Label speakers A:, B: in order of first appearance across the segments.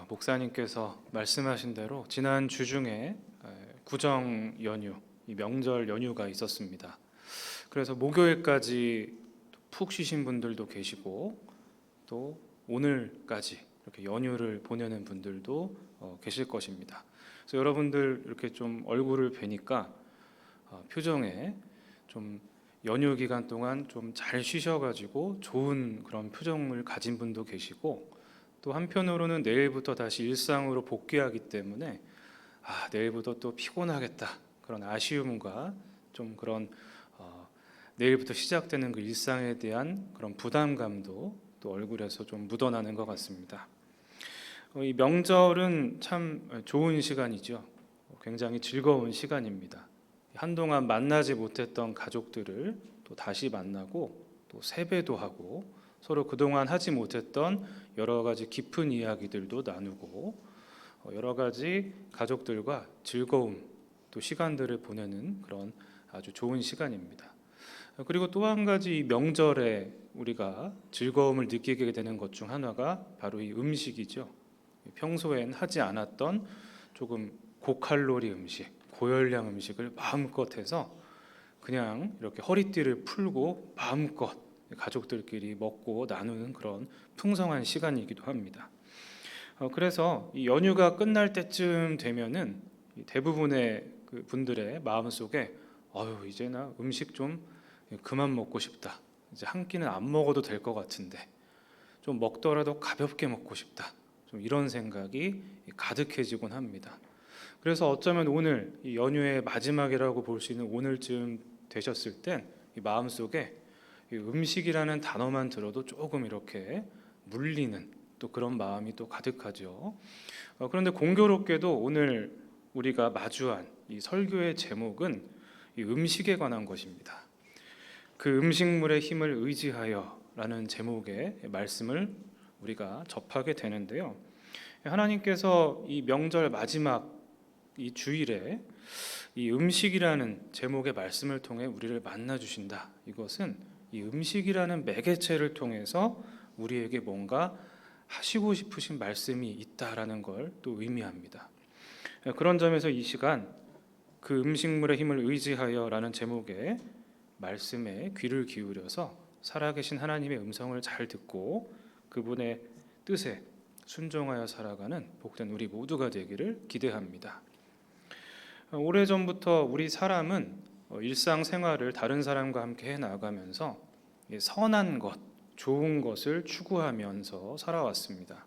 A: 목사님께서 말씀하신 대로 지난 주 중에 구정 연휴, 이 명절 연휴가 있었습니다. 그래서 목요일까지 푹 쉬신 분들도 계시고 또 오늘까지 이렇게 연휴를 보내는 분들도 계실 것입니다. 그래서 여러분들 이렇게 좀 얼굴을 뵈니까 표정에 좀 연휴 기간 동안 좀 잘 쉬셔가지고 좋은 그런 표정을 가진 분도 계시고, 또 한편으로는 내일부터 다시 일상으로 복귀하기 때문에 내일부터 또 피곤하겠다, 그런 아쉬움과 좀 그런 내일부터 시작되는 그 일상에 대한 그런 부담감도 또 얼굴에서 좀 묻어나는 것 같습니다. 이 명절은 참 좋은 시간이죠. 굉장히 즐거운 시간입니다. 한동안 만나지 못했던 가족들을 또 다시 만나고 또 세배도 하고 서로 그동안 하지 못했던 여러 가지 깊은 이야기들도 나누고 여러 가지 가족들과 즐거움 또 시간들을 보내는 그런 아주 좋은 시간입니다. 그리고 또 한 가지 명절에 우리가 즐거움을 느끼게 되는 것 중 하나가 바로 이 음식이죠. 평소엔 하지 않았던 조금 고칼로리 음식, 고열량 음식을 마음껏 해서 그냥 이렇게 허리띠를 풀고 마음껏 가족들끼리 먹고 나누는 그런 풍성한 시간이기도 합니다. 그래서 이 연휴가 끝날 때쯤 되면은 대부분의 그 분들의 마음속에 이제 나 음식 좀 그만 먹고 싶다, 이제 한 끼는 안 먹어도 될 것 같은데 좀 먹더라도 가볍게 먹고 싶다, 좀 이런 생각이 가득해지곤 합니다. 그래서 어쩌면 오늘 이 연휴의 마지막이라고 볼 수 있는 오늘쯤 되셨을 땐 이 마음속에 이 음식이라는 단어만 들어도 조금 이렇게 물리는 또 그런 마음이 또 가득하죠. 그런데 공교롭게도 오늘 우리가 마주한 이 설교의 제목은 이 음식에 관한 것입니다. 그 음식물의 힘을 의지하여라는 제목의 말씀을 우리가 접하게 되는데요. 하나님께서 이 명절 마지막 이 주일에 이 음식이라는 제목의 말씀을 통해 우리를 만나 주신다. 이것은 이 음식이라는 매개체를 통해서 우리에게 뭔가 하시고 싶으신 말씀이 있다라는 걸 또 의미합니다. 그런 점에서 이 시간 그 음식물의 힘을 의지하여라는 제목의 말씀에 귀를 기울여서 살아계신 하나님의 음성을 잘 듣고 그분의 뜻에 순종하여 살아가는 복된 우리 모두가 되기를 기대합니다. 오래전부터 우리 사람은 일상생활을 다른 사람과 함께 해나가면서 선한 것, 좋은 것을 추구하면서 살아왔습니다.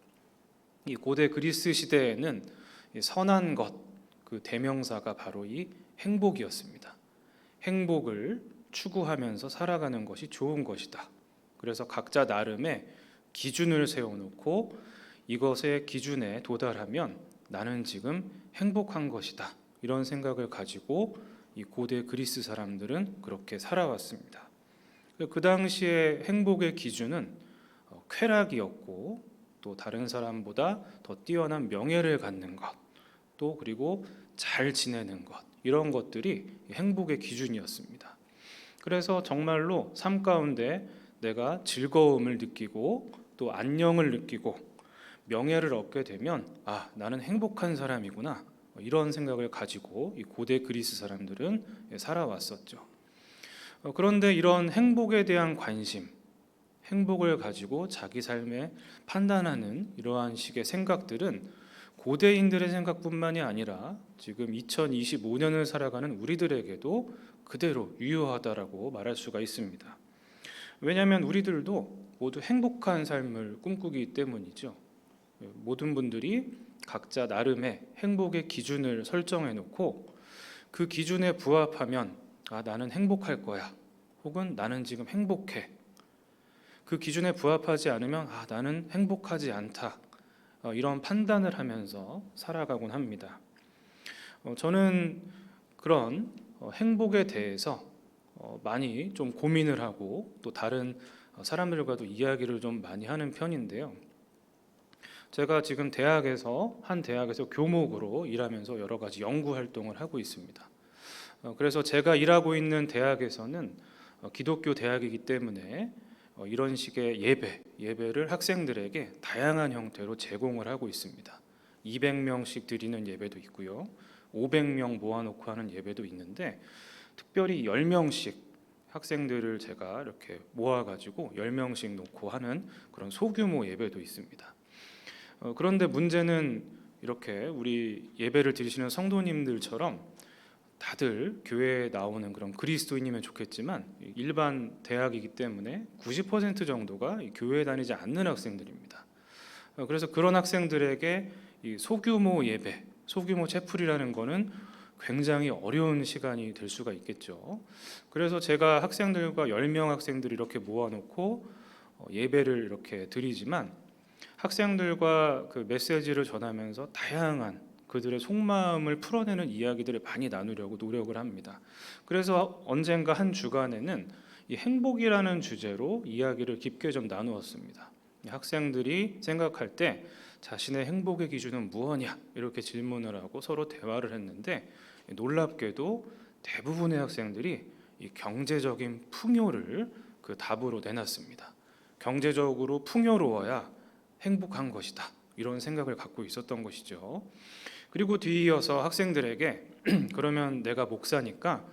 A: 이 고대 그리스 시대에는 선한 것, 그 대명사가 바로 이 행복이었습니다. 행복을 추구하면서 살아가는 것이 좋은 것이다. 그래서 각자 나름의 기준을 세워놓고 이것의 기준에 도달하면 나는 지금 행복한 것이다, 이런 생각을 가지고 이 고대 그리스 사람들은 그렇게 살아왔습니다. 그 당시의 행복의 기준은 쾌락이었고 또 다른 사람보다 더 뛰어난 명예를 갖는 것, 또 그리고 잘 지내는 것, 이런 것들이 행복의 기준이었습니다. 그래서 정말로 삶 가운데 내가 즐거움을 느끼고 또 안녕을 느끼고 명예를 얻게 되면 나는 행복한 사람이구나, 이런 생각을 가지고 이 고대 그리스 사람들은 살아왔었죠. 그런데 이런 행복에 대한 관심, 행복을 가지고 자기 삶에 판단하는 이러한 식의 생각들은 고대인들의 생각뿐만이 아니라 지금 2025년을 살아가는 우리들에게도 그대로 유효하다라고 말할 수가 있습니다. 왜냐하면 우리들도 모두 행복한 삶을 꿈꾸기 때문이죠. 모든 분들이 각자 나름의 행복의 기준을 설정해 놓고 그 기준에 부합하면 나는 행복할 거야, 혹은 나는 지금 행복해. 그 기준에 부합하지 않으면 나는 행복하지 않다, 이런 판단을 하면서 살아가곤 합니다. 저는 그런 행복에 대해서 많이 좀 고민을 하고 또 다른 사람들과도 이야기를 좀 많이 하는 편인데요. 제가 지금 한 대학에서 교목으로 일하면서 여러 가지 연구 활동을 하고 있습니다. 그래서 제가 일하고 있는 대학에서는 기독교 대학이기 때문에 이런 식의 예배를 학생들에게 다양한 형태로 제공을 하고 있습니다. 200명씩 드리는 예배도 있고요. 500명 모아놓고 하는 예배도 있는데 특별히 10명씩 학생들을 제가 이렇게 모아가지고 10명씩 놓고 하는 그런 소규모 예배도 있습니다. 그런데 문제는 이렇게 우리 예배를 드리시는 성도님들처럼 다들 교회에 나오는 그런 그리스도인이면 좋겠지만 일반 대학이기 때문에 90% 정도가 교회에 다니지 않는 학생들입니다. 그래서 그런 학생들에게 이 소규모 예배, 소규모 채플이라는 거는 굉장히 어려운 시간이 될 수가 있겠죠. 그래서 제가 학생들과 10명 학생들 이렇게 모아놓고 예배를 이렇게 드리지만 학생들과 그 메시지를 전하면서 다양한 그들의 속마음을 풀어내는 이야기들을 많이 나누려고 노력을 합니다. 그래서 언젠가 한 주간에는 이 행복이라는 주제로 이야기를 깊게 좀 나누었습니다. 학생들이 생각할 때 자신의 행복의 기준은 무엇이냐 이렇게 질문을 하고 서로 대화를 했는데 놀랍게도 대부분의 학생들이 이 경제적인 풍요를 그 답으로 내놨습니다. 경제적으로 풍요로워야 행복한 것이다 이런 생각을 갖고 있었던 것이죠. 그리고 뒤이어서 학생들에게 그러면 내가 목사니까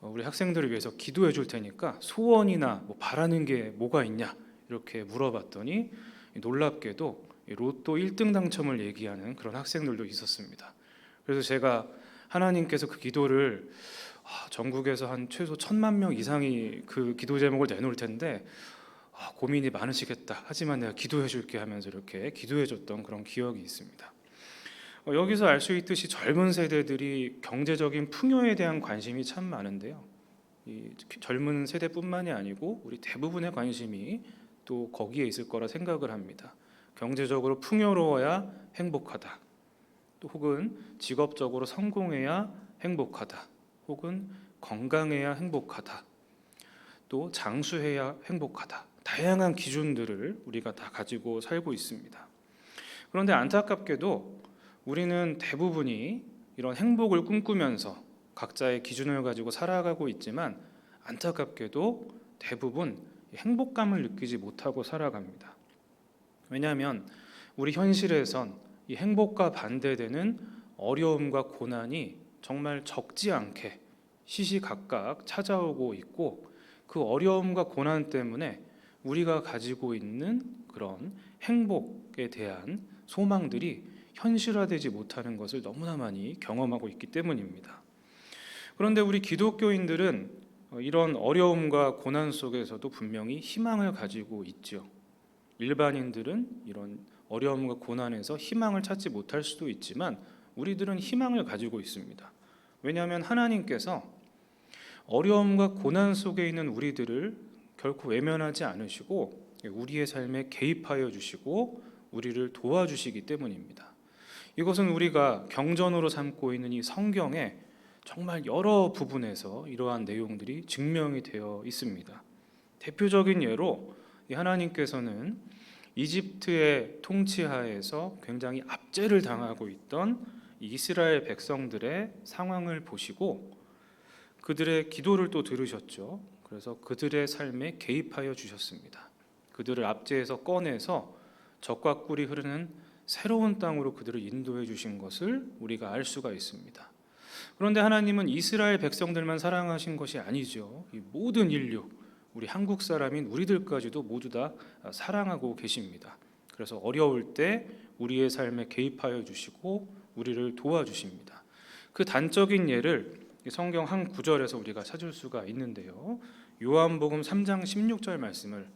A: 우리 학생들을 위해서 기도해 줄 테니까 소원이나 뭐 바라는 게 뭐가 있냐 이렇게 물어봤더니 놀랍게도 로또 1등 당첨을 얘기하는 그런 학생들도 있었습니다. 그래서 제가 하나님께서 그 기도를 전국에서 한 최소 1,000만 명 이상이 그 기도 제목을 내놓을 텐데 고민이 많으시겠다. 하지만 내가 기도해 줄게 하면서 이렇게 기도해 줬던 그런 기억이 있습니다. 여기서 알 수 있듯이 젊은 세대들이 경제적인 풍요에 대한 관심이 참 많은데요. 이 젊은 세대뿐만이 아니고 우리 대부분의 관심이 또 거기에 있을 거라 생각을 합니다. 경제적으로 풍요로워야 행복하다. 또 혹은 직업적으로 성공해야 행복하다. 혹은 건강해야 행복하다. 또 장수해야 행복하다. 다양한 기준들을 우리가 다 가지고 살고 있습니다. 그런데 안타깝게도 우리는 대부분이 이런 행복을 꿈꾸면서 각자의 기준을 가지고 살아가고 있지만 안타깝게도 대부분 행복감을 느끼지 못하고 살아갑니다. 왜냐하면 우리 현실에선 이 행복과 반대되는 어려움과 고난이 정말 적지 않게 시시각각 찾아오고 있고 그 어려움과 고난 때문에 우리가 가지고 있는 그런 행복에 대한 소망들이 현실화되지 못하는 것을 너무나 많이 경험하고 있기 때문입니다. 그런데 우리 기독교인들은 이런 어려움과 고난 속에서도 분명히 희망을 가지고 있죠. 일반인들은 이런 어려움과 고난에서 희망을 찾지 못할 수도 있지만 우리들은 희망을 가지고 있습니다. 왜냐하면 하나님께서 어려움과 고난 속에 있는 우리들을 결코 외면하지 않으시고 우리의 삶에 개입하여 주시고 우리를 도와주시기 때문입니다. 이것은 우리가 경전으로 삼고 있는 이 성경에 정말 여러 부분에서 이러한 내용들이 증명이 되어 있습니다. 대표적인 예로 하나님께서는 이집트의 통치하에서 굉장히 압제를 당하고 있던 이스라엘 백성들의 상황을 보시고 그들의 기도를 또 들으셨죠. 그래서 그들의 삶에 개입하여 주셨습니다. 그들을 압제에서 꺼내서 젖과 꿀이 흐르는 새로운 땅으로 그들을 인도해 주신 것을 우리가 알 수가 있습니다. 그런데 하나님은 이스라엘 백성들만 사랑하신 것이 아니죠. 이 모든 인류, 우리 한국 사람인 우리들까지도 모두 다 사랑하고 계십니다. 그래서 어려울 때 우리의 삶에 개입하여 주시고 우리를 도와주십니다. 그 단적인 예를 성경 한 구절에서 우리가 찾을 수가 있는데요. 요한복음 3장 16절 말씀을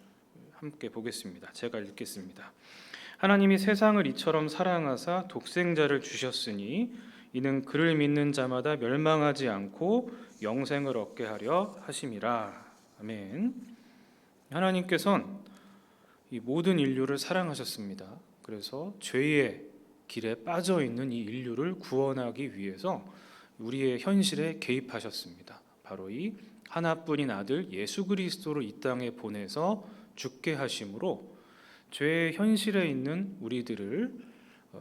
A: 함께 보겠습니다. 제가 읽겠습니다. 하나님이 세상을 이처럼 사랑하사 독생자를 주셨으니 이는 그를 믿는 자마다 멸망하지 않고 영생을 얻게 하려 하심이라. 아멘. 하나님께서는 이 모든 인류를 사랑하셨습니다. 그래서 죄의 길에 빠져 있는 이 인류를 구원하기 위해서 우리의 현실에 개입하셨습니다. 바로 이 하나뿐인 아들 예수 그리스도를 이 땅에 보내서 죽게 하심으로 죄의 현실에 있는 우리들을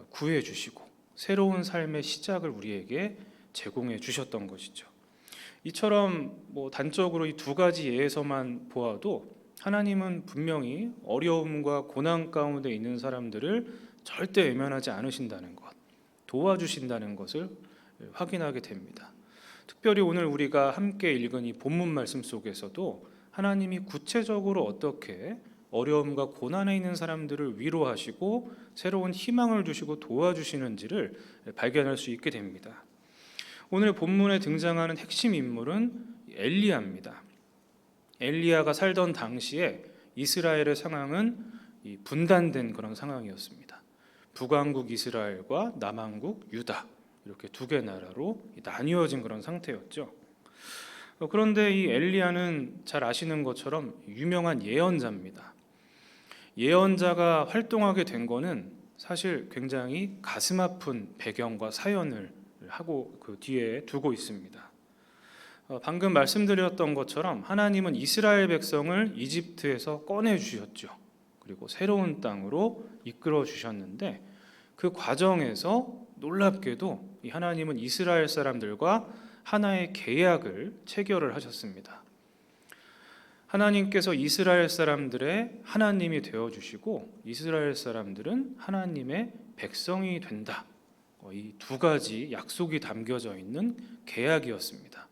A: 구해 주시고 새로운 삶의 시작을 우리에게 제공해 주셨던 것이죠. 이처럼 단적으로 이 두 가지 예에서만 보아도 하나님은 분명히 어려움과 고난 가운데 있는 사람들을 절대 외면하지 않으신다는 것, 도와주신다는 것을 확인하게 됩니다. 특별히 오늘 우리가 함께 읽은 이 본문 말씀 속에서도 하나님이 구체적으로 어떻게 어려움과 고난에 있는 사람들을 위로하시고 새로운 희망을 주시고 도와주시는지를 발견할 수 있게 됩니다. 오늘 본문에 등장하는 핵심 인물은 엘리야입니다. 엘리야가 살던 당시에 이스라엘의 상황은 분단된 그런 상황이었습니다. 북왕국 이스라엘과 남왕국 유다, 이렇게 두 개 나라로 나뉘어진 그런 상태였죠. 그런데 이 엘리야는 잘 아시는 것처럼 유명한 예언자입니다. 예언자가 활동하게 된 거는 사실 굉장히 가슴 아픈 배경과 사연을 하고 그 뒤에 두고 있습니다. 방금 말씀드렸던 것처럼 하나님은 이스라엘 백성을 이집트에서 꺼내 주셨죠. 그리고 새로운 땅으로 이끌어 주셨는데 그 과정에서 놀랍게도 이 하나님은 이스라엘 사람들과 하나의 계약을 체결을 하셨습니다. 하나님께서 이스라엘 사람들의 하나님이 되어주시고 이스라엘 사람들은 하나님의 백성이 된다. 이 두 가지 약속이 담겨져 있는 계약이었습니다.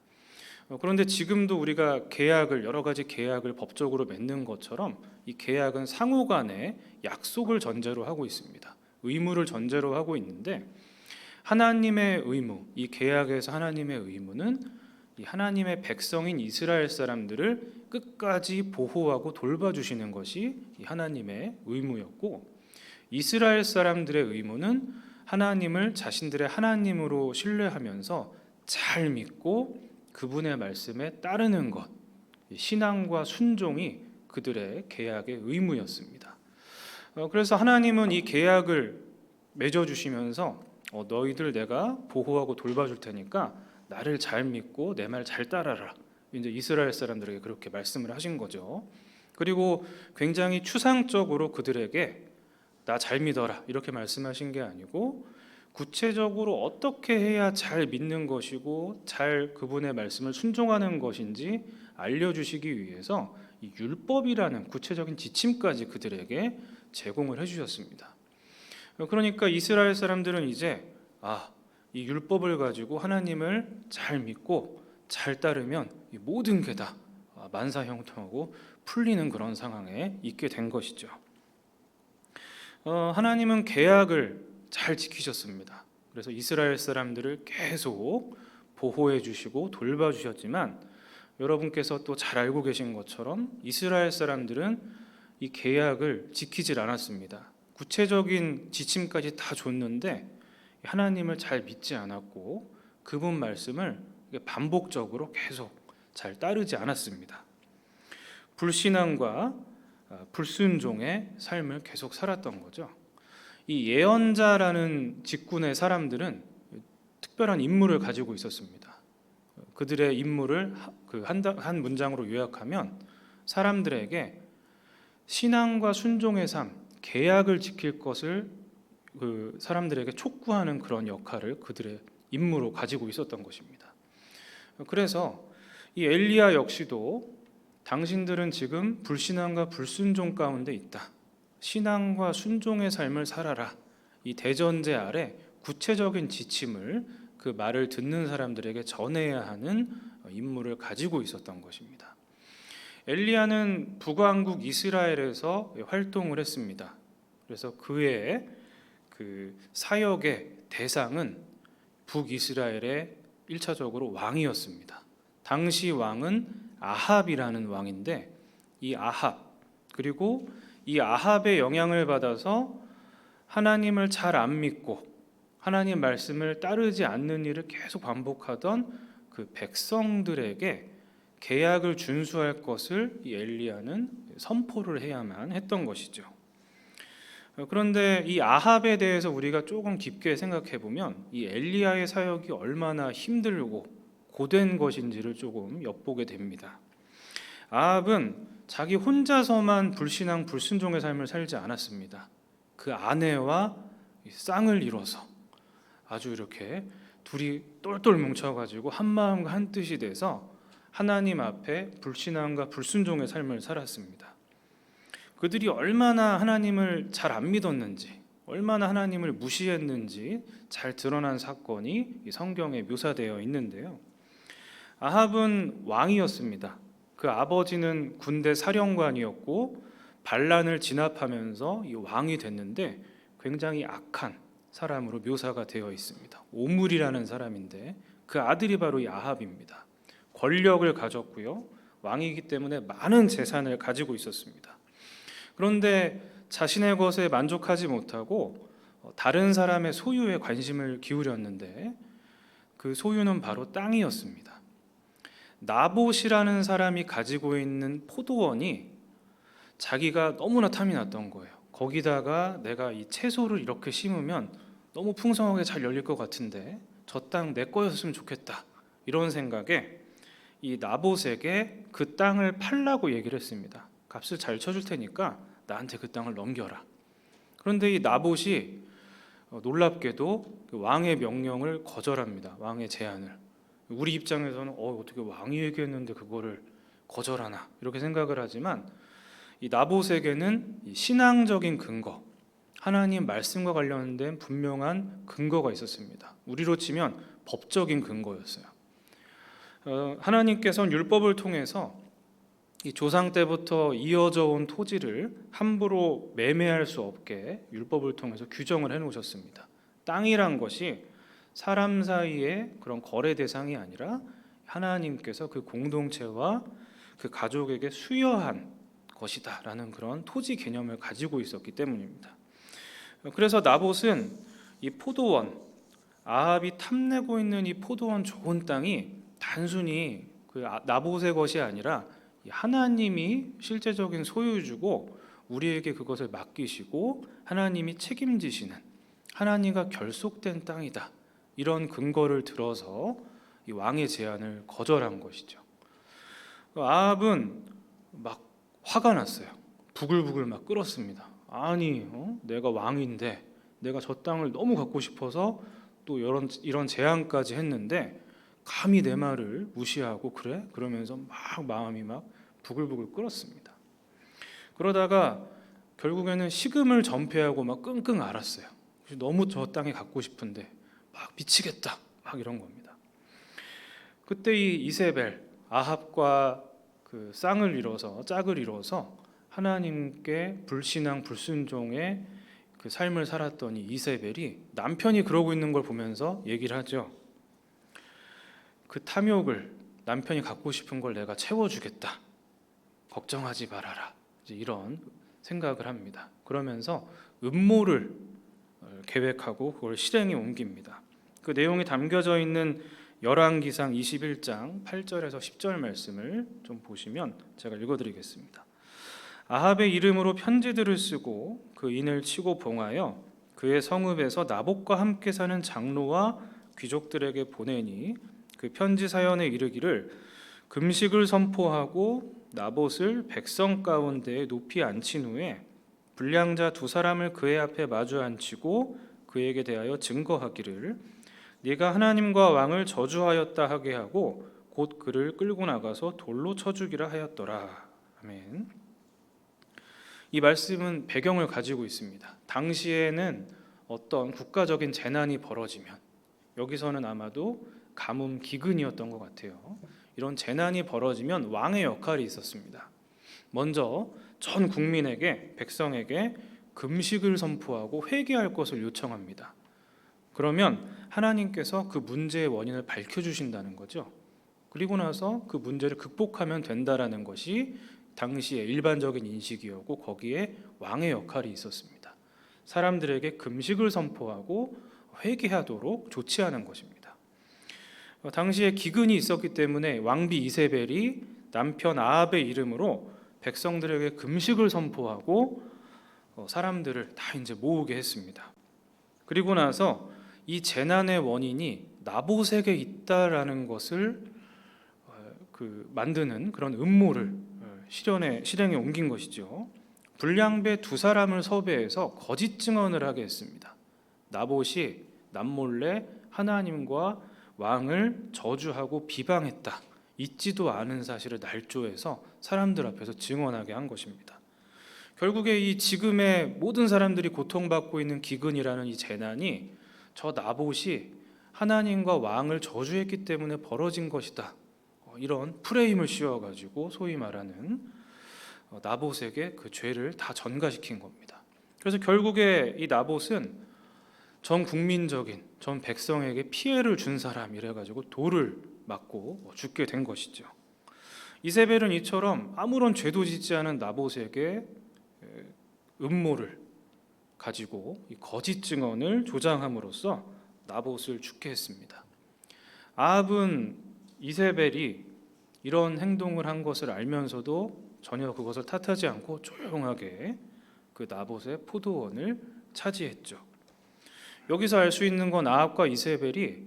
A: 그런데 지금도 우리가 여러 가지 계약을 법적으로 맺는 것처럼 이 계약은 상호 간의 약속을 전제로 하고 있습니다. 의무를 전제로 하고 있는데 하나님의 의무, 이 계약에서 하나님의 의무는 이 하나님의 백성인 이스라엘 사람들을 끝까지 보호하고 돌봐주시는 것이 이 하나님의 의무였고, 이스라엘 사람들의 의무는 하나님을 자신들의 하나님으로 신뢰하면서 잘 믿고 그분의 말씀에 따르는 것, 신앙과 순종이 그들의 계약의 의무였습니다. 그래서 하나님은 이 계약을 맺어주시면서 너희들 내가 보호하고 돌봐줄 테니까 나를 잘 믿고 내 말 잘 따라라. 이제 이스라엘 사람들에게 그렇게 말씀을 하신 거죠. 그리고 굉장히 추상적으로 그들에게 나 잘 믿어라 이렇게 말씀하신 게 아니고 구체적으로 어떻게 해야 잘 믿는 것이고 잘 그분의 말씀을 순종하는 것인지 알려주시기 위해서 이 율법이라는 구체적인 지침까지 그들에게 제공을 해주셨습니다. 그러니까 이스라엘 사람들은 이제 이 율법을 가지고 하나님을 잘 믿고 잘 따르면 모든 게 다 만사형통하고 풀리는 그런 상황에 있게 된 것이죠. 하나님은 계약을 잘 지키셨습니다. 그래서 이스라엘 사람들을 계속 보호해 주시고 돌봐 주셨지만 여러분께서 또 잘 알고 계신 것처럼 이스라엘 사람들은 이 계약을 지키질 않았습니다. 구체적인 지침까지 다 줬는데 하나님을 잘 믿지 않았고 그분 말씀을 반복적으로 계속 잘 따르지 않았습니다. 불신앙과 불순종의 삶을 계속 살았던 거죠. 이 예언자라는 직군의 사람들은 특별한 임무를 가지고 있었습니다. 그들의 임무를 한 문장으로 요약하면 사람들에게 신앙과 순종의 삶, 계약을 지킬 것을 사람들에게 촉구하는 그런 역할을 그들의 임무로 가지고 있었던 것입니다. 그래서 이 엘리야 역시도 당신들은 지금 불신앙과 불순종 가운데 있다. 신앙과 순종의 삶을 살아라. 이 대전제 아래 구체적인 지침을 그 말을 듣는 사람들에게 전해야 하는 임무를 가지고 있었던 것입니다. 엘리야는 북왕국 이스라엘에서 활동을 했습니다. 그래서 그의 그 사역의 대상은 북이스라엘의 1차적으로 왕이었습니다. 당시 왕은 아합이라는 왕인데 이 아합 그리고 이 아합의 영향을 받아서 하나님을 잘 안 믿고 하나님 말씀을 따르지 않는 일을 계속 반복하던 그 백성들에게 계약을 준수할 것을 이 엘리야는 선포를 해야만 했던 것이죠. 그런데 이 아합에 대해서 우리가 조금 깊게 생각해 보면 이 엘리야의 사역이 얼마나 힘들고 고된 것인지를 조금 엿보게 됩니다. 아합은 자기 혼자서만 불신앙 불순종의 삶을 살지 않았습니다. 그 아내와 쌍을 이뤄서 아주 이렇게 둘이 똘똘 뭉쳐가지고 한 마음과 한 뜻이 돼서 하나님 앞에 불신앙과 불순종의 삶을 살았습니다. 그들이 얼마나 하나님을 잘 안 믿었는지, 얼마나 하나님을 무시했는지 잘 드러난 사건이 이 성경에 묘사되어 있는데요. 아합은 왕이었습니다. 그 아버지는 군대 사령관이었고 반란을 진압하면서 이 왕이 됐는데 굉장히 악한 사람으로 묘사가 되어 있습니다. 오물이라는 사람인데 그 아들이 바로 이 아합입니다. 권력을 가졌고요. 왕이기 때문에 많은 재산을 가지고 있었습니다. 그런데 자신의 것에 만족하지 못하고 다른 사람의 소유에 관심을 기울였는데 그 소유는 바로 땅이었습니다. 나봇이라는 사람이 가지고 있는 포도원이 자기가 너무나 탐이 났던 거예요. 거기다가 내가 이 채소를 이렇게 심으면 너무 풍성하게 잘 열릴 것 같은데 저 땅 내 거였으면 좋겠다, 이런 생각에 이 나봇에게 그 땅을 팔라고 얘기를 했습니다. 값을 잘 쳐줄 테니까 나한테 그 땅을 넘겨라. 그런데 이 나봇이 놀랍게도 그 왕의 명령을 거절합니다. 왕의 제안을. 우리 입장에서는 어떻게 왕이 얘기했는데 그거를 거절하나, 이렇게 생각을 하지만 이 나봇에게는 이 신앙적인 근거, 하나님 말씀과 관련된 분명한 근거가 있었습니다. 우리로 치면 법적인 근거였어요. 하나님께서는 율법을 통해서 이 조상 때부터 이어져 온 토지를 함부로 매매할 수 없게 율법을 통해서 규정을 해놓으셨습니다. 땅이란 것이 사람 사이의 그런 거래 대상이 아니라 하나님께서 그 공동체와 그 가족에게 수여한 것이다라는 그런 토지 개념을 가지고 있었기 때문입니다. 그래서 나봇은 이 포도원, 아합이 탐내고 있는 이 포도원 좋은 땅이 단순히 그 나봇의 것이 아니라 하나님이 실제적인 소유주고 우리에게 그것을 맡기시고 하나님이 책임지시는, 하나님과 결속된 땅이다, 이런 근거를 들어서 이 왕의 제안을 거절한 것이죠. 아합은 막 화가 났어요. 부글부글 막 끓었습니다. 아니, 내가 왕인데 내가 저 땅을 너무 갖고 싶어서 또 이런 제안까지 했는데 감히 내 말을 무시하고 그래? 그러면서 막 마음이 막 부글부글 끓었습니다. 그러다가 결국에는 식음을 전폐하고 막 끙끙 앓았어요. 너무 저 땅에 갖고 싶은데 막 미치겠다, 막 이런 겁니다. 그때 이 이세벨, 아합과 그 짝을 이뤄서 하나님께 불신앙 불순종의 그 삶을 살았던 이 이세벨이 남편이 그러고 있는 걸 보면서 얘기를 하죠. 그 탐욕을, 남편이 갖고 싶은 걸 내가 채워주겠다, 걱정하지 말아라, 이런 생각을 합니다. 그러면서 음모를 계획하고 그걸 실행에 옮깁니다. 그 내용이 담겨져 있는 열왕기상 21장 8절에서 10절 말씀을 좀 보시면 제가 읽어드리겠습니다. 아합의 이름으로 편지들을 쓰고 그 인을 치고 봉하여 그의 성읍에서 나봇과 함께 사는 장로와 귀족들에게 보내니 그 편지 사연에 이르기를 금식을 선포하고 나봇을 백성 가운데에 높이 앉힌 후에 불량자 두 사람을 그의 앞에 마주 앉히고 그에게 대하여 증거하기를 네가 하나님과 왕을 저주하였다 하게 하고 곧 그를 끌고 나가서 돌로 쳐 죽이라 하였더라. 아멘. 이 말씀은 배경을 가지고 있습니다. 당시에는 어떤 국가적인 재난이 벌어지면, 여기서는 아마도 가뭄 기근이었던 것 같아요. 이런 재난이 벌어지면 왕의 역할이 있었습니다. 먼저 전 국민에게, 백성에게 금식을 선포하고 회개할 것을 요청합니다. 그러면 하나님께서 그 문제의 원인을 밝혀주신다는 거죠. 그리고 나서 그 문제를 극복하면 된다라는 것이 당시의 일반적인 인식이었고 거기에 왕의 역할이 있었습니다. 사람들에게 금식을 선포하고 회개하도록 조치하는 것입니다. 당시에 기근이 있었기 때문에 왕비 이세벨이 남편 아합의 이름으로 백성들에게 금식을 선포하고 사람들을 다 이제 모으게 했습니다. 그리고 나서 이 재난의 원인이 나봇에게 있다라는 것을 만드는 그런 음모를 실행에 옮긴 것이죠. 불량배 두 사람을 섭외해서 거짓 증언을 하게 했습니다. 나봇이 남몰래 하나님과 왕을 저주하고 비방했다, 있지도 않은 사실을 날조해서 사람들 앞에서 증언하게 한 것입니다. 결국에 이 지금의 모든 사람들이 고통받고 있는 기근이라는 이 재난이 저 나봇이 하나님과 왕을 저주했기 때문에 벌어진 것이다. 이런 프레임을 씌워가지고 소위 말하는 나봇에게 그 죄를 다 전가시킨 겁니다. 그래서 결국에 이 나봇은 전 국민적인 전 백성에게 피해를 준 사람이래 가지고 돌을 맞고 죽게 된 것이죠. 이세벨은 이처럼 아무런 죄도 짓지 않은 나봇에게 음모를 가지고 이 거짓 증언을 조장함으로써 나봇을 죽게 했습니다. 아합은 이세벨이 이런 행동을 한 것을 알면서도 전혀 그것을 탓하지 않고 조용하게 그 나봇의 포도원을 차지했죠. 여기서 알 수 있는 건 아합과 이세벨이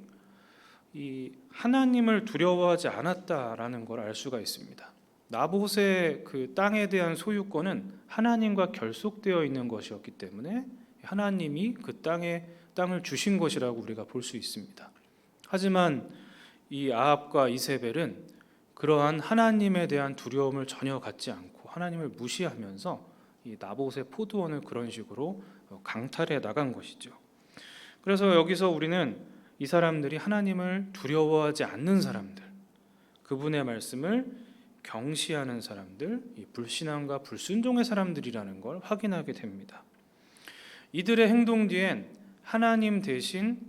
A: 이 하나님을 두려워하지 않았다라는 걸 알 수가 있습니다. 나봇의 그 땅에 대한 소유권은 하나님과 결속되어 있는 것이었기 때문에 하나님이 그 땅을 주신 것이라고 우리가 볼 수 있습니다. 하지만 이 아합과 이세벨은 그러한 하나님에 대한 두려움을 전혀 갖지 않고 하나님을 무시하면서 이 나봇의 포도원을 그런 식으로 강탈해 나간 것이죠. 그래서 여기서 우리는 이 사람들이 하나님을 두려워하지 않는 사람들, 그분의 말씀을 경시하는 사람들, 이 불신앙과 불순종의 사람들이라는 걸 확인하게 됩니다. 이들의 행동 뒤엔 하나님 대신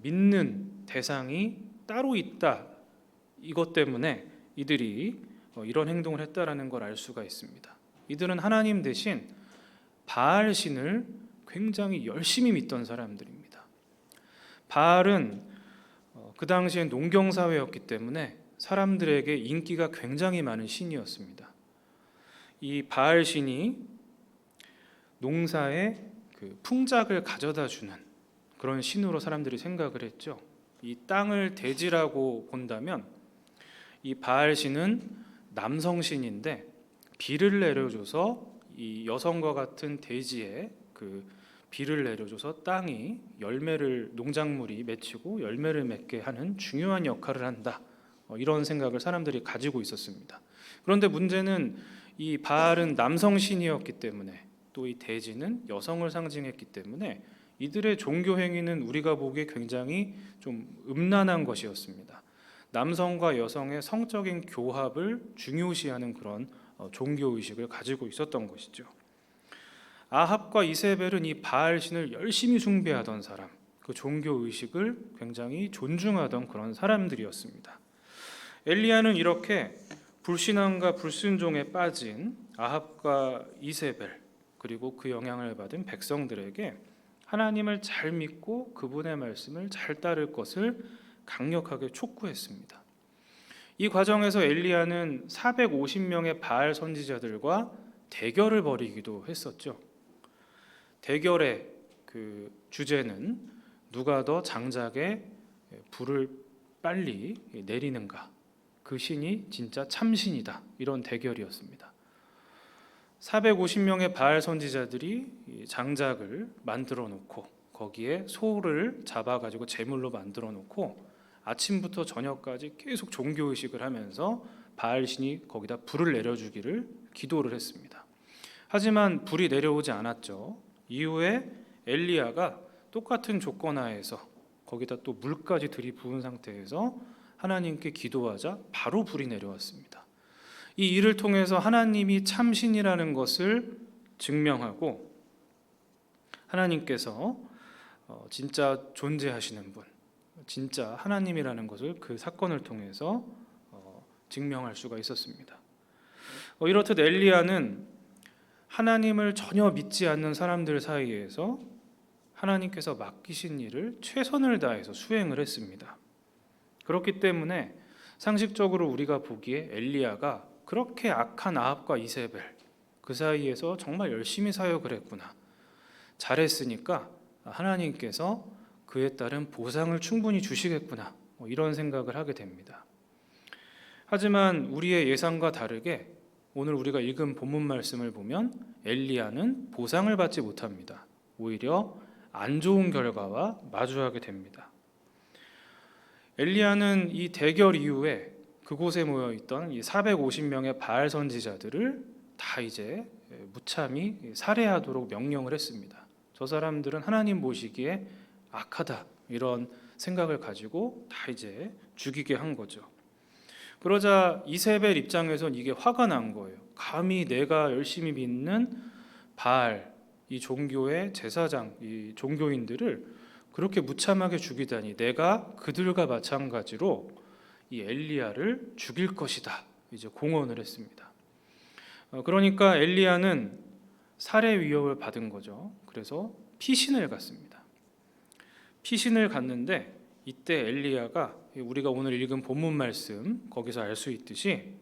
A: 믿는 대상이 따로 있다. 이것 때문에 이들이 이런 행동을 했다라는 걸 알 수가 있습니다. 이들은 하나님 대신 바알 신을 굉장히 열심히 믿던 사람들입니다. 바알은 그 당시엔 농경 사회였기 때문에 사람들에게 인기가 굉장히 많은 신이었습니다. 이 바알 신이 농사에 그 풍작을 가져다 주는 그런 신으로 사람들이 생각을 했죠. 이 땅을 대지라고 본다면 이 바알 신은 남성 신인데 비를 내려줘서 이 여성과 같은 대지에 그 비를 내려줘서 땅이 농작물이 맺히고 열매를 맺게 하는 중요한 역할을 한다. 이런 생각을 사람들이 가지고 있었습니다. 그런데 문제는 이 바알은 남성 신이었기 때문에 또 이 대지는 여성을 상징했기 때문에 이들의 종교 행위는 우리가 보기에 굉장히 좀 음란한 것이었습니다. 남성과 여성의 성적인 교합을 중요시하는 그런 종교 의식을 가지고 있었던 것이죠. 아합과 이세벨은 이 바알 신을 열심히 숭배하던 사람, 그 종교 의식을 굉장히 존중하던 그런 사람들이었습니다. 엘리야는 이렇게 불신앙과 불순종에 빠진 아합과 이세벨 그리고 그 영향을 받은 백성들에게 하나님을 잘 믿고 그분의 말씀을 잘 따를 것을 강력하게 촉구했습니다. 이 과정에서 엘리야는 450명의 바알 선지자들과 대결을 벌이기도 했었죠. 대결의 그 주제는 누가 더 장작에 불을 빨리 내리는가, 그 신이 진짜 참신이다, 이런 대결이었습니다. 450명의 바알 선지자들이 장작을 만들어 놓고 거기에 소를 잡아가지고 제물로 만들어 놓고 아침부터 저녁까지 계속 종교의식을 하면서 바알 신이 거기다 불을 내려주기를 기도를 했습니다. 하지만 불이 내려오지 않았죠. 이후에 엘리야가 똑같은 조건 하에서 거기다 또 물까지 들이부은 상태에서 하나님께 기도하자 바로 불이 내려왔습니다. 이 일을 통해서 하나님이 참신이라는 것을 증명하고 하나님께서 진짜 존재하시는 분, 진짜 하나님이라는 것을 그 사건을 통해서 증명할 수가 있었습니다. 이렇듯 엘리야는 하나님을 전혀 믿지 않는 사람들 사이에서 하나님께서 맡기신 일을 최선을 다해서 수행을 했습니다. 그렇기 때문에 상식적으로 우리가 보기에 엘리야가 그렇게 악한 아합과 이세벨 그 사이에서 정말 열심히 사역을 했구나, 잘했으니까 하나님께서 그에 따른 보상을 충분히 주시겠구나, 이런 생각을 하게 됩니다. 하지만 우리의 예상과 다르게 오늘 우리가 읽은 본문 말씀을 보면 엘리야는 보상을 받지 못합니다. 오히려 안 좋은 결과와 마주하게 됩니다. 엘리야는 이 대결 이후에 그곳에 모여 있던 이 450명의 바알 선지자들을 다 이제 무참히 살해하도록 명령을 했습니다. 저 사람들은 하나님 보시기에 악하다, 이런 생각을 가지고 다 이제 죽이게 한 거죠. 그러자 이세벨 입장에선 이게 화가 난 거예요. 감히 내가 열심히 믿는 바알, 이 종교의 제사장, 이 종교인들을 그렇게 무참하게 죽이다니, 내가 그들과 마찬가지로 이 엘리야를 죽일 것이다, 이제 공언을 했습니다. 그러니까 엘리야는 살해 위협을 받은 거죠. 그래서 피신을 갔습니다. 피신을 갔는데 이때 엘리야가 우리가 오늘 읽은 본문 말씀 거기서 알 수 있듯이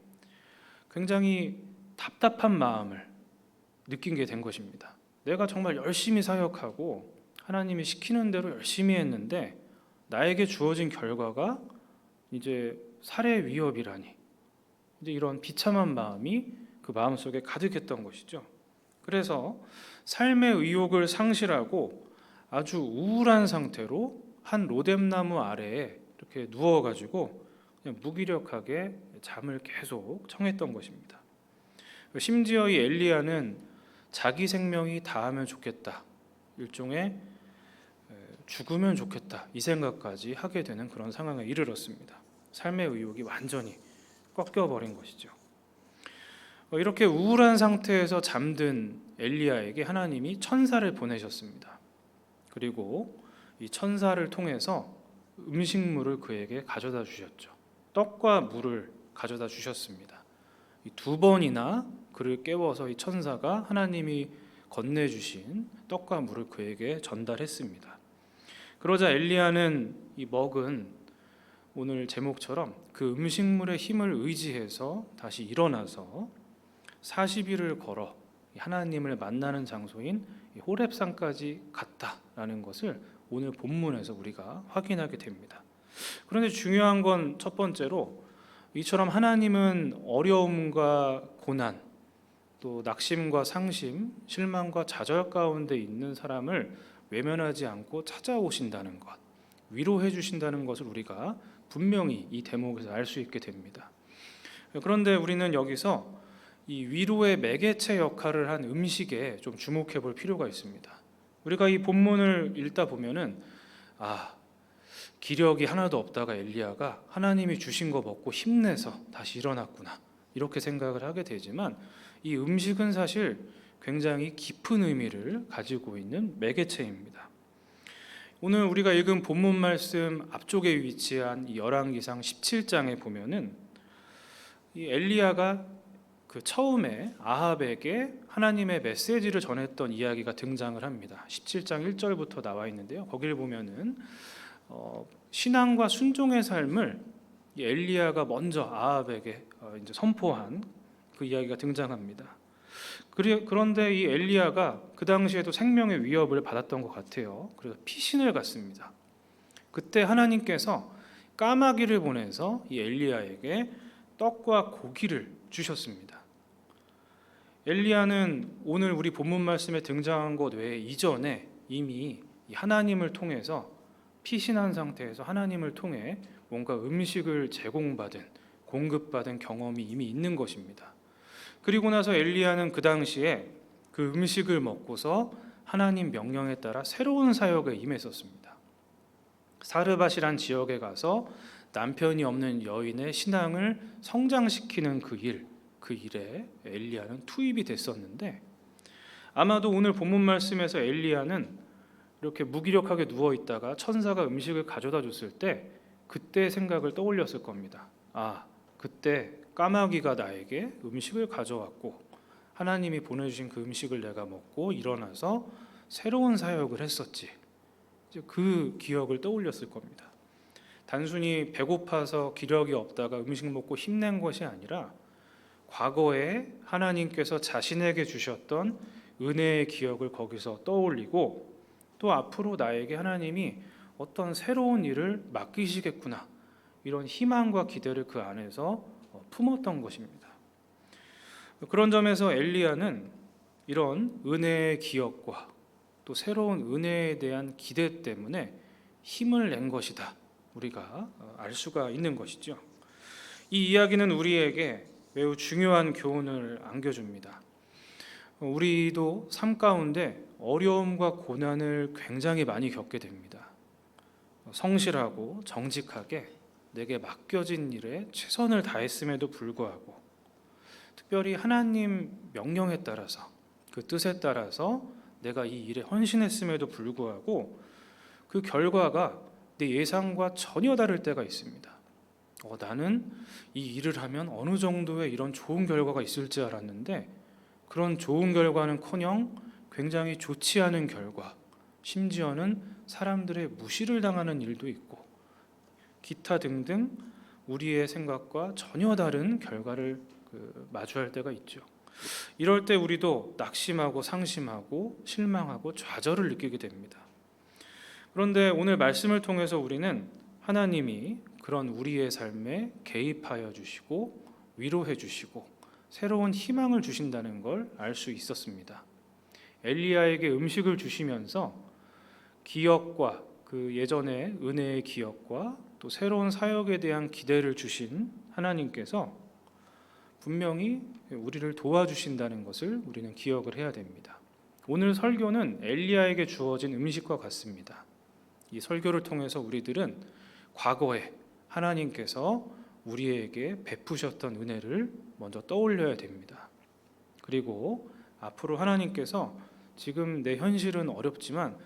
A: 굉장히 답답한 마음을 느낀 게 된 것입니다. 내가 정말 열심히 사역하고 하나님이 시키는 대로 열심히 했는데 나에게 주어진 결과가 이제 살해 위협이라니, 이제 이런 비참한 마음이 그 마음속에 가득했던 것이죠. 그래서 삶의 의욕을 상실하고 아주 우울한 상태로 한 로뎀나무 아래에 이렇게 누워가지고 그냥 무기력하게 잠을 계속 청했던 것입니다. 심지어 이 엘리야는 자기 생명이 다하면 좋겠다, 일종의 죽으면 좋겠다, 이 생각까지 하게 되는 그런 상황에 이르렀습니다. 삶의 의욕이 완전히 꺾여버린 것이죠. 이렇게 우울한 상태에서 잠든 엘리야에게 하나님이 천사를 보내셨습니다. 그리고 이 천사를 통해서 음식물을 그에게 가져다 주셨죠. 떡과 물을 가져다 주셨습니다. 두 번이나 그를 깨워서 이 천사가 하나님이 건네주신 떡과 물을 그에게 전달했습니다. 그러자 엘리야는 이 먹은, 오늘 제목처럼 그 음식물의 힘을 의지해서 다시 일어나서 40일을 걸어 하나님을 만나는 장소인 호렙산까지 갔다라는 것을 오늘 본문에서 우리가 확인하게 됩니다. 그런데 중요한 건 첫 번째로, 이처럼 하나님은 어려움과 고난, 또 낙심과 상심, 실망과 좌절 가운데 있는 사람을 외면하지 않고 찾아오신다는 것, 위로해 주신다는 것을 우리가 분명히 이 대목에서 알 수 있게 됩니다. 그런데 우리는 여기서 이 위로의 매개체 역할을 한 음식에 좀 주목해 볼 필요가 있습니다. 우리가 이 본문을 읽다 보면은 기력이 하나도 없다가 엘리야가 하나님이 주신 거 먹고 힘내서 다시 일어났구나, 이렇게 생각을 하게 되지만 이 음식은 사실 굉장히 깊은 의미를 가지고 있는 매개체입니다. 오늘 우리가 읽은 본문 말씀 앞쪽에 위치한 이 열왕기상 17장에 보면은 이 엘리야가 그 처음에 아합에게 하나님의 메시지를 전했던 이야기가 등장을 합니다. 17장 1절부터 나와 있는데요. 거기를 보면은 신앙과 순종의 삶을 이 엘리야가 먼저 아합에게 이제 선포한 그 이야기가 등장합니다. 그런데 이 엘리야가 그 당시에도 생명의 위협을 받았던 것 같아요. 그래서 피신을 갔습니다. 그때 하나님께서 까마귀를 보내서 이 엘리야에게 떡과 고기를 주셨습니다. 엘리야는 오늘 우리 본문 말씀에 등장한 것 외에 이전에 이미 하나님을 통해서 피신한 상태에서 하나님을 통해 뭔가 음식을 제공받은, 공급받은 경험이 이미 있는 것입니다. 그리고 나서 엘리야는 그 당시에 그 음식을 먹고서 하나님 명령에 따라 새로운 사역에 임했었습니다. 사르밧이란 지역에 가서 남편이 없는 여인의 신앙을 성장시키는 그 일에 엘리야는 투입이 됐었는데, 아마도 오늘 본문 말씀에서 엘리야는 이렇게 무기력하게 누워 있다가 천사가 음식을 가져다 줬을 때 그때 생각을 떠올렸을 겁니다. 그때 까마귀가 나에게 음식을 가져왔고 하나님이 보내주신 그 음식을 내가 먹고 일어나서 새로운 사역을 했었지. 그 기억을 떠올렸을 겁니다. 단순히 배고파서 기력이 없다가 음식 먹고 힘낸 것이 아니라 과거에 하나님께서 자신에게 주셨던 은혜의 기억을 거기서 떠올리고, 또 앞으로 나에게 하나님이 어떤 새로운 일을 맡기시겠구나, 이런 희망과 기대를 그 안에서 품었던 것입니다. 그런 점에서 엘리야는 이런 은혜의 기억과 또 새로운 은혜에 대한 기대 때문에 힘을 낸 것이다, 우리가 알 수가 있는 것이죠. 이 이야기는 우리에게 매우 중요한 교훈을 안겨줍니다. 우리도 삶 가운데 어려움과 고난을 굉장히 많이 겪게 됩니다. 성실하고 정직하게 내게 맡겨진 일에 최선을 다했음에도 불구하고, 특별히 하나님 명령에 따라서, 그 뜻에 따라서 내가 이 일에 헌신했음에도 불구하고 그 결과가 내 예상과 전혀 다를 때가 있습니다. 나는 이 일을 하면 어느 정도의 이런 좋은 결과가 있을지 알았는데 그런 좋은 결과는커녕 굉장히 좋지 않은 결과, 심지어는 사람들의 무시를 당하는 일도 있고, 기타 등등 우리의 생각과 전혀 다른 결과를 마주할 때가 있죠. 이럴 때 우리도 낙심하고 상심하고 실망하고 좌절을 느끼게 됩니다. 그런데 오늘 말씀을 통해서 우리는 하나님이 그런 우리의 삶에 개입하여 주시고 위로해 주시고 새로운 희망을 주신다는 걸 알 수 있었습니다. 엘리야에게 음식을 주시면서 기억과 그 예전의 은혜의 기억과 또 새로운 사역에 대한 기대를 주신 하나님께서 분명히 우리를 도와주신다는 것을 우리는 기억을 해야 됩니다. 오늘 설교는 엘리야에게 주어진 음식과 같습니다. 이 설교를 통해서 우리들은 과거에 하나님께서 우리에게 베푸셨던 은혜를 먼저 떠올려야 됩니다. 그리고 앞으로 하나님께서 지금 내 현실은 어렵지만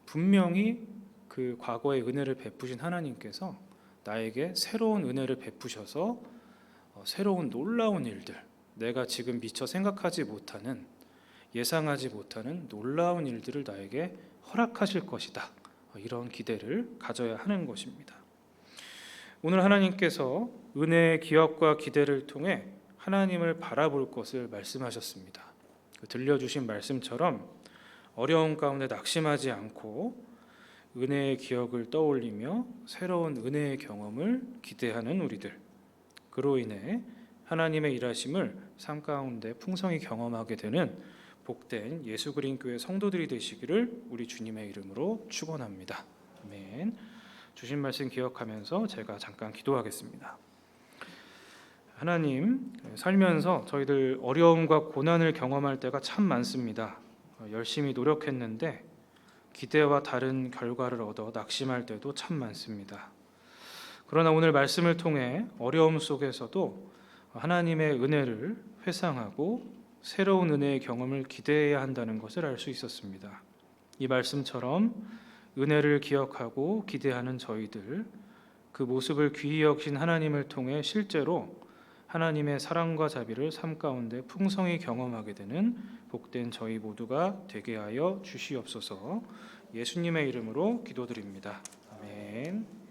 A: 분명히 그 과거의 은혜를 베푸신 하나님께서 나에게 새로운 은혜를 베푸셔서 새로운 놀라운 일들, 내가 지금 미처 생각하지 못하는, 예상하지 못하는 놀라운 일들을 나에게 허락하실 것이다. 이런 기대를 가져야 하는 것입니다. 오늘 하나님께서 은혜의 기억과 기대를 통해 하나님을 바라볼 것을 말씀하셨습니다. 들려주신 말씀처럼 어려움 가운데 낙심하지 않고 은혜의 기억을 떠올리며 새로운 은혜의 경험을 기대하는 우리들, 그로 인해 하나님의 일하심을 삶 가운데 풍성히 경험하게 되는 복된 예수그린교회 성도들이 되시기를 우리 주님의 이름으로 축원합니다. 아멘. 주신 말씀 기억하면서 제가 잠깐 기도하겠습니다. 하나님, 살면서 저희들 어려움과 고난을 경험할 때가 참 많습니다. 열심히 노력했는데 기대와 다른 결과를 얻어 낙심할 때도 참 많습니다. 그러나 오늘 말씀을 통해 어려움 속에서도 하나님의 은혜를 회상하고 새로운 은혜의 경험을 기대해야 한다는 것을 알 수 있었습니다. 이 말씀처럼 은혜를 기억하고 기대하는 저희들, 그 모습을 귀히 여기신 하나님을 통해 실제로 하나님의 사랑과 자비를 삶 가운데 풍성히 경험하게 되는 복된 저희 모두가 되게 하여 주시옵소서. 예수님의 이름으로 기도드립니다. 아멘.